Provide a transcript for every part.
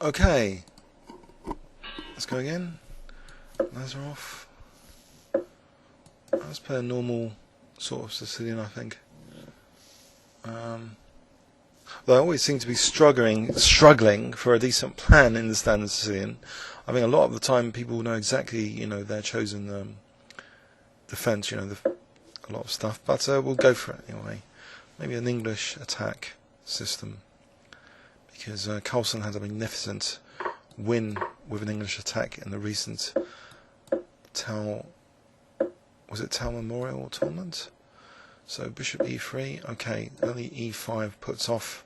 Okay, let's go again. Lazarosf. Let's play a normal sort of Sicilian, I think. Though I always seem to be struggling for a decent plan in the standard Sicilian. I think a lot of the time people know exactly, their chosen defence, a lot of stuff. But we'll go for it anyway. Maybe an English attack system, because Carlsen had a magnificent win with an English attack in the recent Tau Memorial tournament. So bishop e3, okay, only e5 puts off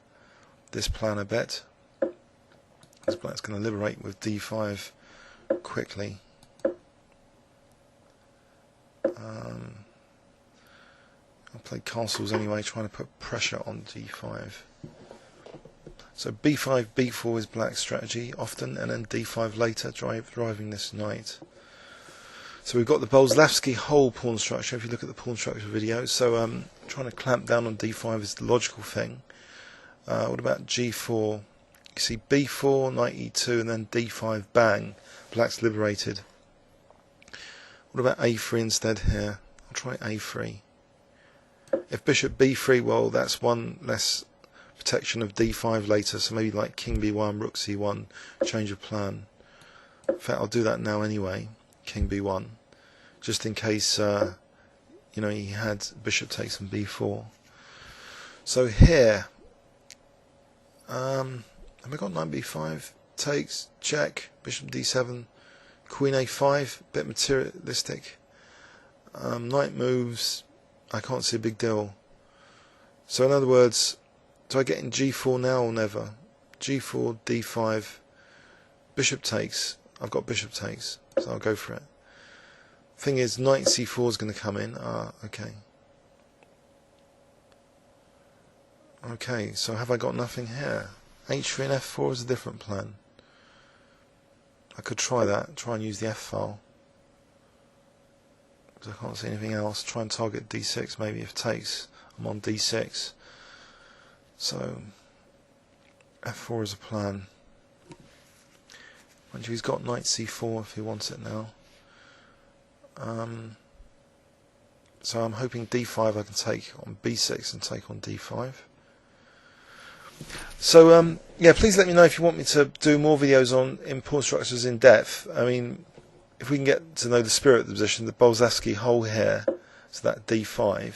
this plan a bit. This black's going to liberate with d5 quickly. I'll play castles anyway, trying to put pressure on d5. So b5, b4 is black's strategy often, and then d5 later, driving this knight. So we've got the Boleslavsky whole pawn structure, if you look at the pawn structure video. So trying to clamp down on d5 is the logical thing. What about g4? You see b4, knight e2, and then d5, bang, black's liberated. What about a3 instead here? I'll try a3. If bishop b3, well, that's one less protection of d5 later, so maybe like king b1, rook c1, change of plan. In fact, I'll do that now anyway, king b1, just in case he had bishop takes on b4. So here, have I got knight b5, takes, check, bishop d7, queen a5, bit materialistic, knight moves, I can't see a big deal. So in other words, do I get in g4 now or never? g4, d5, bishop takes. I've got bishop takes, so I'll go for it. Thing is, knight c4 is going to come in. Okay. Okay, so have I got nothing here? h3 and f4 is a different plan. I could try that, try and use the f file. Because I can't see anything else. Try and target d6 maybe if takes. I'm on d6. So f4 is a plan. Mind you, he's got knight c4 if he wants it now. So I'm hoping d5 I can take on b6 and take on d5. So yeah, please let me know if you want me to do more videos on pawn structures in depth. I mean, if we can get to know the spirit of the position, the Boleslavsky whole here, so that d5.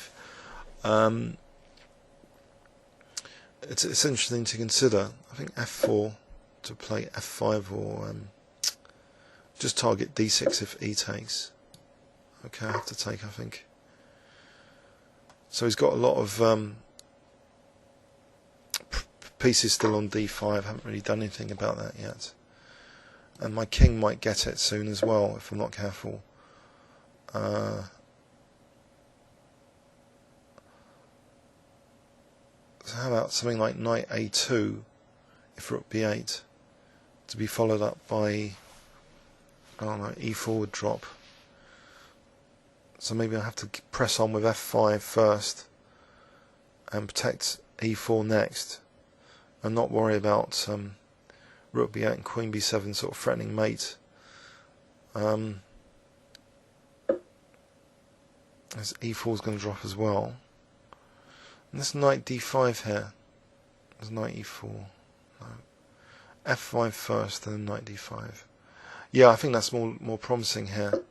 It's interesting to consider. I think f4 to play f5 or just target d6 if e takes. Okay, I have to take, I think. So he's got a lot of pieces still on d5. I haven't really done anything about that yet. And my king might get it soon as well if I'm not careful. So how about something like knight a2 if rook b8 to be followed up by, I don't know, e4 would drop. So maybe I have to press on with f5 first and protect e4 next and not worry about rook b8 and queen b7 sort of threatening mate. As e4 is going to drop as well. And this knight d5 here. There's knight e4. No. f5 first, then knight d5. Yeah, I think that's more promising here.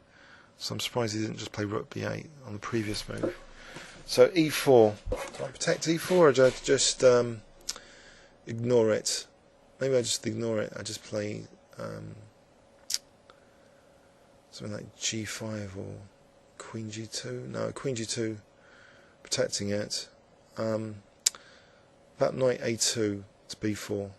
So I'm surprised he didn't just play rook b8 on the previous move. So e4. Do I protect e4 or do I just ignore it? Maybe I just ignore it. I just play something like g5 or queen g2. No, queen g2, protecting it. That knight a2 to b4.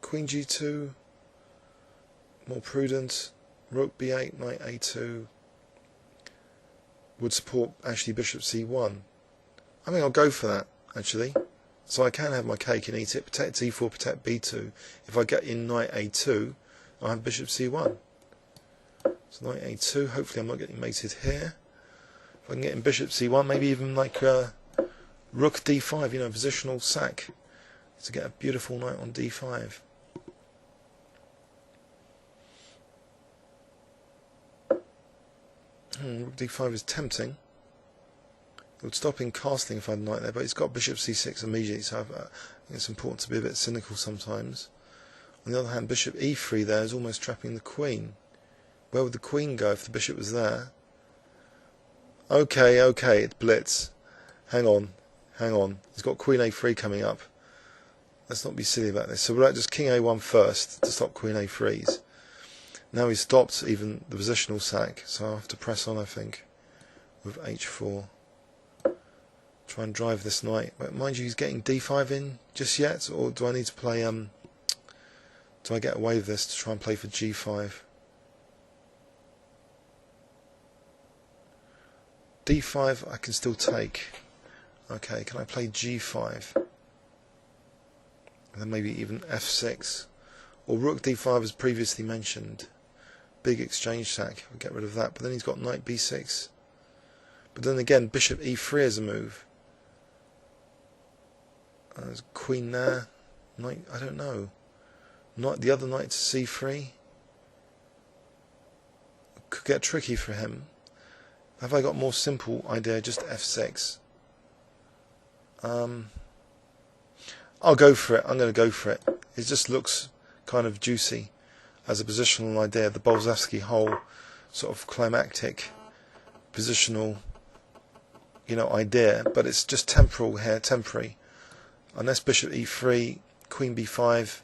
Queen g2, more prudent. Rook b8, knight a2 would support actually bishop c1. I think I'll go for that actually. So I can have my cake and eat it. Protect e4, protect b2. If I get in knight a2, I'll have bishop c1. So knight a2. Hopefully I'm not getting mated here. If I can get in bishop c1, maybe even like rook d5, you know, positional sack, to get a beautiful knight on d5. Rook d5 is tempting. It would stop him castling if I had a knight there, but he's got bishop c6 immediately, so I think it's important to be a bit cynical sometimes. On the other hand, bishop e3 there is almost trapping the queen. Where would the queen go if the bishop was there? Okay, it's Blitz. Hang on. He's got queen a3 coming up. Let's not be silly about this. So we'll just king a1 first to stop queen a3s. Now he's stopped even the positional sack, so I'll have to press on, I think, with h4. Try and drive this knight. But mind you, he's getting d5 in just yet, or do I need to play, do I get away with this to try and play for g5? d5 I can still take. Okay, can I play g5? And then maybe even f6. Or rook d5 as previously mentioned. Big exchange sack, I'll get rid of that. But then he's got knight b6. But then again, bishop e3 is a move. There's queen there. Knight, I don't know. Knight, the other knight to c3. Could get tricky for him. Have I got a more simple idea? Just f6. I'll go for it. I'm going to go for it. It just looks kind of juicy as a positional idea. The Bolzowski whole sort of climactic positional, you know, idea, but it's just temporal here, temporary. Unless bishop e3, queen b5,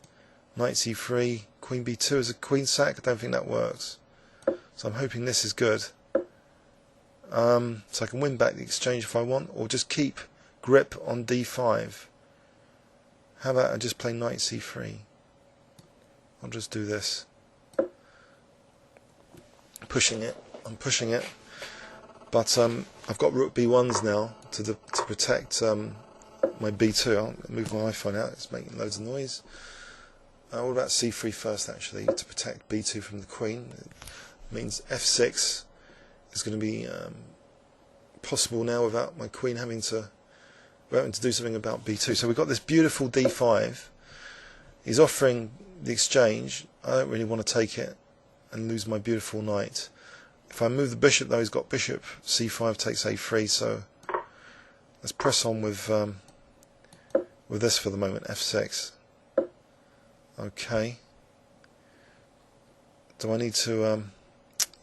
knight c3, queen b2 as a queen sack, I don't think that works. So I'm hoping this is good. So I can win back the exchange if I want, or just keep grip on d5. How about I just play knight c3? I'll just do this. I'm pushing it, but I've got rook b1s now to protect my b2. I'll move my iPhone out, it's making loads of noise. What about c3 first, actually, to protect b2 from the queen? It means f6 is going to be possible now without my queen having to do something about b2. So we've got this beautiful d5. He's offering the exchange. I don't really want to take it and lose my beautiful knight. If I move the bishop, though, he's got bishop c5 takes a3. So let's press on with this for the moment. f6. Okay. Do I need to?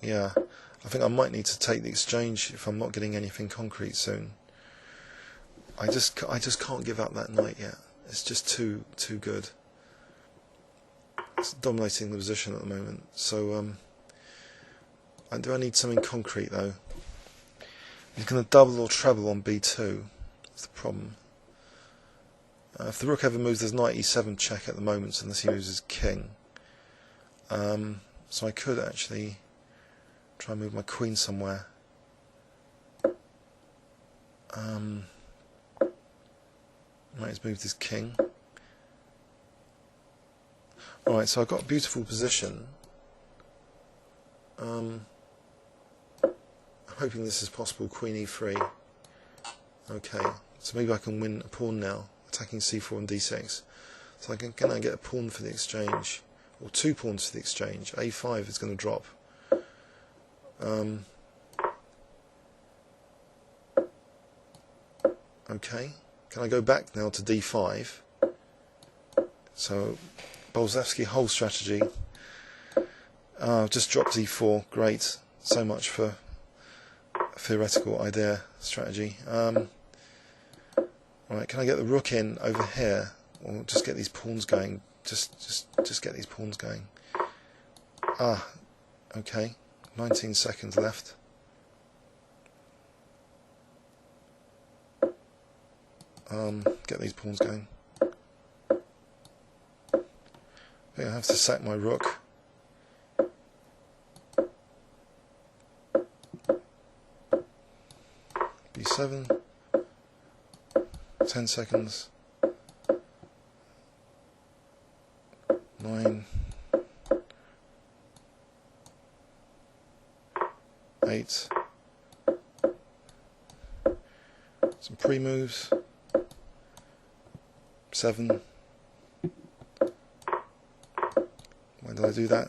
Yeah. I think I might need to take the exchange if I'm not getting anything concrete soon. I just can't give up that knight yet. It's just too good. It's dominating the position at the moment. So do I need something concrete though? He's going to double or treble on b2. That's the problem. If the rook ever moves, there's knight e7 check at the moment, unless he moves his king. So I could actually try and move my queen somewhere. Right, he's moved his king. Alright, so I've got a beautiful position. I'm hoping this is possible. Queen e3. Okay, so maybe I can win a pawn now, attacking c4 and d6. So can I get a pawn for the exchange? Or 2 pawns for the exchange? a5 is going to drop. Okay, can I go back now to d5? So Bolzowski whole strategy. Just drop d4. Great. So much for a theoretical idea strategy. Right, can I get the rook in over here, or just get these pawns going? Just get these pawns going. Okay. 19 seconds left. Get these pawns going. I think I have to sack my rook. B7. 10 seconds. 9. 8. some pre-moves. 7. When did I do that?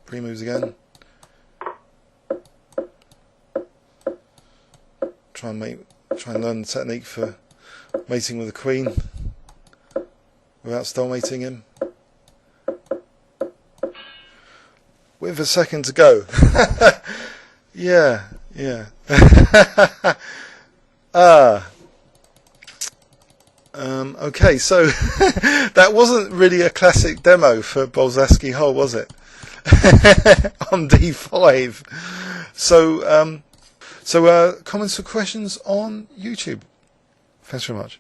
Pre-moves again. Try and learn the technique for mating with the queen without stalemating him. With a second to go. Yeah. Okay, so that wasn't really a classic demo for Bolzanski Hole, was it? On D5. So comments or questions on YouTube. Thanks very much.